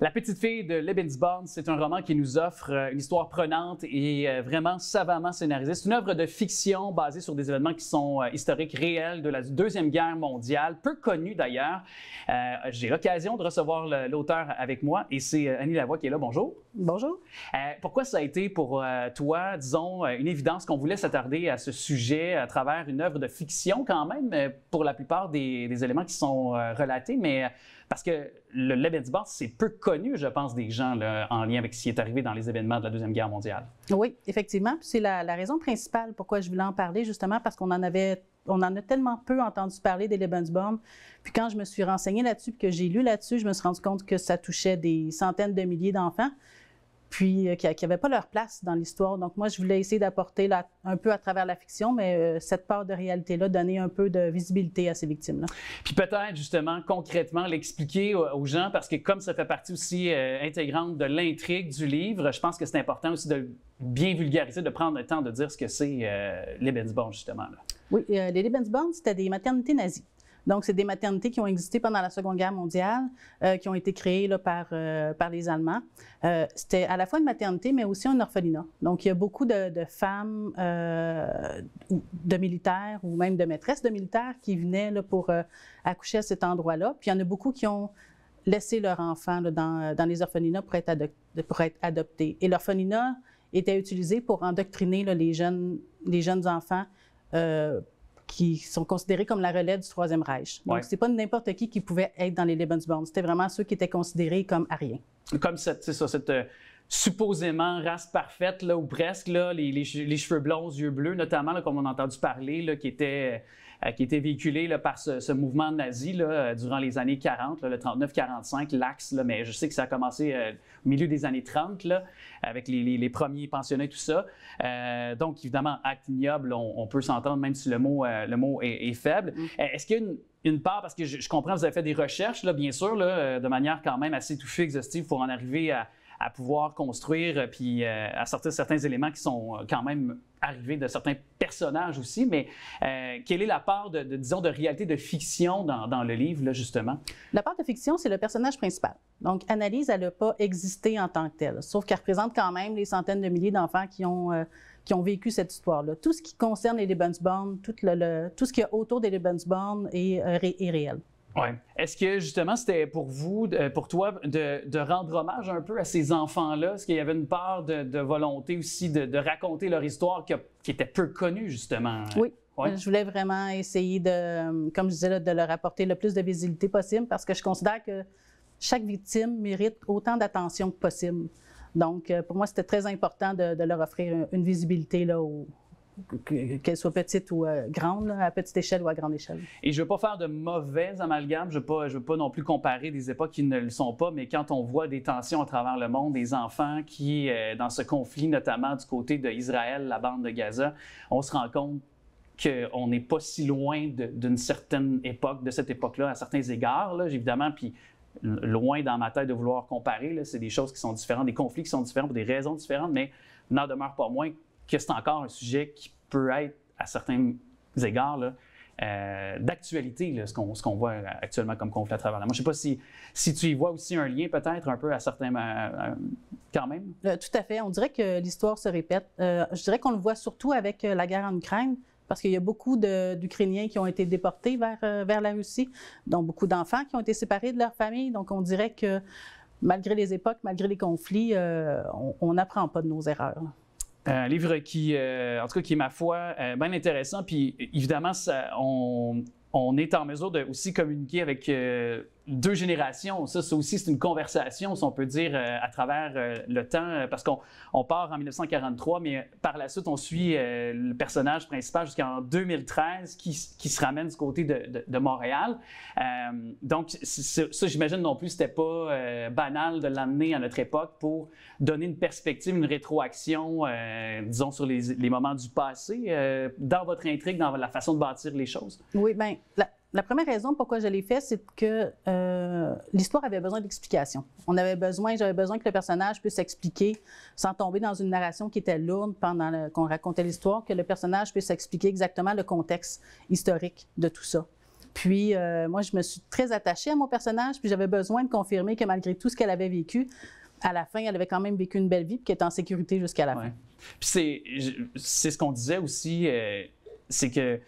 La petite fille de Lebensborn, c'est un roman qui nous offre une histoire prenante et vraiment savamment scénarisée. C'est une œuvre de fiction basée sur des événements qui sont historiques réels de la Deuxième Guerre mondiale, peu connus d'ailleurs. J'ai l'occasion de recevoir l'auteur avec moi et c'est Annie Lavoie qui est là. Bonjour. Bonjour. Pourquoi ça a été pour toi, disons, une évidence qu'on voulait s'attarder à ce sujet à travers une œuvre de fiction quand même, pour la plupart des éléments qui sont relatés, mais parce que le Lebensborn, c'est peu connu, je pense, des gens là, en lien avec ce qui est arrivé dans les événements de la Deuxième Guerre mondiale. Oui, effectivement. C'est la raison principale pourquoi je voulais en parler, justement, parce qu'on en a tellement peu entendu parler des Lebensborn. Puis quand je me suis renseignée là-dessus, puis que j'ai lu là-dessus, je me suis rendu compte que ça touchait des centaines de milliers d'enfants, puis qui n'avaient pas leur place dans l'histoire. Donc moi, je voulais essayer d'apporter un peu à travers la fiction, mais cette part de réalité-là, donner un peu de visibilité à ces victimes-là. Puis peut-être, justement, concrètement, l'expliquer aux gens, parce que comme ça fait partie aussi intégrante de l'intrigue du livre, je pense que c'est important aussi de bien vulgariser, de prendre le temps de dire ce que c'est Lebensborn, justement. Là. Oui, les Lebensborn, c'était des maternités nazies. Donc, c'est des maternités qui ont existé pendant la Seconde Guerre mondiale, qui ont été créées là, par les Allemands. C'était à la fois une maternité, mais aussi un orphelinat. Donc, il y a beaucoup de femmes, de militaires ou même de maîtresses de militaires qui venaient là, pour accoucher à cet endroit-là. Puis, il y en a beaucoup qui ont laissé leurs enfants là, dans les orphelinats pour être adoptés. Et l'orphelinat était utilisé pour endoctriner là, les jeunes enfants qui sont considérés comme la relève du Troisième Reich. Donc, c'est pas n'importe qui pouvait être dans les Lebensborn. C'était vraiment ceux qui étaient considérés comme ariens. Comme cette supposément race parfaite, là, ou presque, là, les cheveux blonds, yeux bleus, notamment, là, comme on a entendu parler, là, qui était véhiculé là, par ce mouvement nazi là, durant les années 40, là, le 39-45, l'Axe, là, mais je sais que ça a commencé au milieu des années 30, là, avec les premiers pensionnats, tout ça. Donc, évidemment, acte ignoble, on peut s'entendre, même si le mot est faible. Est-ce qu'il y a une part, parce que je comprends que vous avez fait des recherches, là, bien sûr, là, de manière quand même assez touffue, exhaustive, pour en arriver à pouvoir construire puis à sortir certains éléments qui sont quand même arrivés de certains personnages aussi, mais quelle est la part disons, de réalité, de fiction dans le livre, là, justement? La part de fiction, c'est le personnage principal. Donc, Annalise, elle n'a pas existé en tant que telle, sauf qu'elle représente quand même les centaines de milliers d'enfants qui ont vécu cette histoire-là. Tout ce qui concerne les Lebensborn, tout ce qu'il y a autour des Lebensborn est réel. Oui. Est-ce que, justement, c'était pour vous, pour toi, de rendre hommage un peu à ces enfants-là? Est-ce qu'il y avait une part de volonté aussi de raconter leur histoire qui était peu connue, justement? Oui. Ouais. Je voulais vraiment essayer comme je disais, là, de leur apporter le plus de visibilité possible parce que je considère que chaque victime mérite autant d'attention que possible. Donc, pour moi, c'était très important de leur offrir une visibilité là, qu'elle soit petite ou grande, là, à petite échelle ou à grande échelle. Et je ne veux pas faire de mauvais amalgames, je ne veux pas non plus comparer des époques qui ne le sont pas, mais quand on voit des tensions à travers le monde, des enfants qui, dans ce conflit, notamment du côté d'Israël, la bande de Gaza, on se rend compte qu'on n'est pas si loin d'une certaine époque, de cette époque-là, à certains égards, là, évidemment, puis loin dans ma tête de vouloir comparer, c'est des choses qui sont différentes, des conflits qui sont différents pour des raisons différentes, mais n'en demeure pas moins que c'est encore un sujet qui peut être, à certains égards, d'actualité, ce qu'on voit actuellement comme conflit à travers là. Moi, je ne sais pas si tu y vois aussi un lien, peut-être, un peu à certains... quand même? Tout à fait. On dirait que l'histoire se répète. Je dirais qu'on le voit surtout avec la guerre en Ukraine, parce qu'il y a beaucoup d'Ukrainiens qui ont été déportés vers la Russie, donc beaucoup d'enfants qui ont été séparés de leur famille. Donc, on dirait que malgré les époques, malgré les conflits, on n'apprend pas de nos erreurs. Un livre qui, en tout cas, qui est, ma foi, bien intéressant. Puis, évidemment, on est en mesure de aussi communiquer avec deux générations. Ça aussi, c'est une conversation, si on peut dire, à travers le temps, parce qu'on part en 1943, mais par la suite, on suit le personnage principal jusqu'en 2013 qui se ramène du côté de Montréal. Donc, ça, j'imagine non plus, c'était pas banal de l'amener à notre époque pour donner une perspective, une rétroaction, disons, sur les moments du passé, dans votre intrigue, dans la façon de bâtir les choses. Oui, bien, la première raison pourquoi je l'ai fait, c'est que l'histoire avait besoin d'explication. J'avais besoin que le personnage puisse expliquer, sans tomber dans une narration qui était lourde pendant qu'on racontait l'histoire, que le personnage puisse expliquer exactement le contexte historique de tout ça. Puis, moi, je me suis très attachée à mon personnage, puis j'avais besoin de confirmer que malgré tout ce qu'elle avait vécu, à la fin, elle avait quand même vécu une belle vie, puis qu'elle était en sécurité jusqu'à la fin. Puis c'est ce qu'on disait aussi, c'est qu'il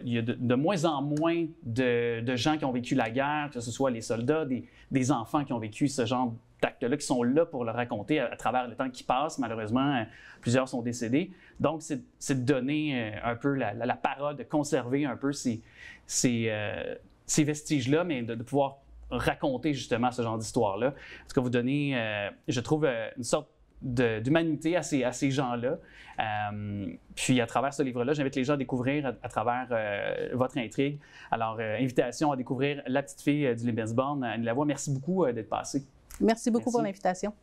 y a de moins en moins de gens qui ont vécu la guerre, que ce soit les soldats, des enfants qui ont vécu ce genre d'actes-là, qui sont là pour le raconter à travers le temps qui passe. Malheureusement, plusieurs sont décédés. Donc, c'est de donner un peu la parole, de conserver un peu ces vestiges-là, mais de pouvoir raconter justement ce genre d'histoire-là. En tout cas, vous donnez, je trouve, une sorte d'humanité à ces gens-là. Puis à travers ce livre-là, j'invite les gens à découvrir à travers votre intrigue. Alors, invitation à découvrir La petite fille du Lebensborn. Annie Lavoie, merci beaucoup d'être passée. Merci beaucoup pour l'invitation.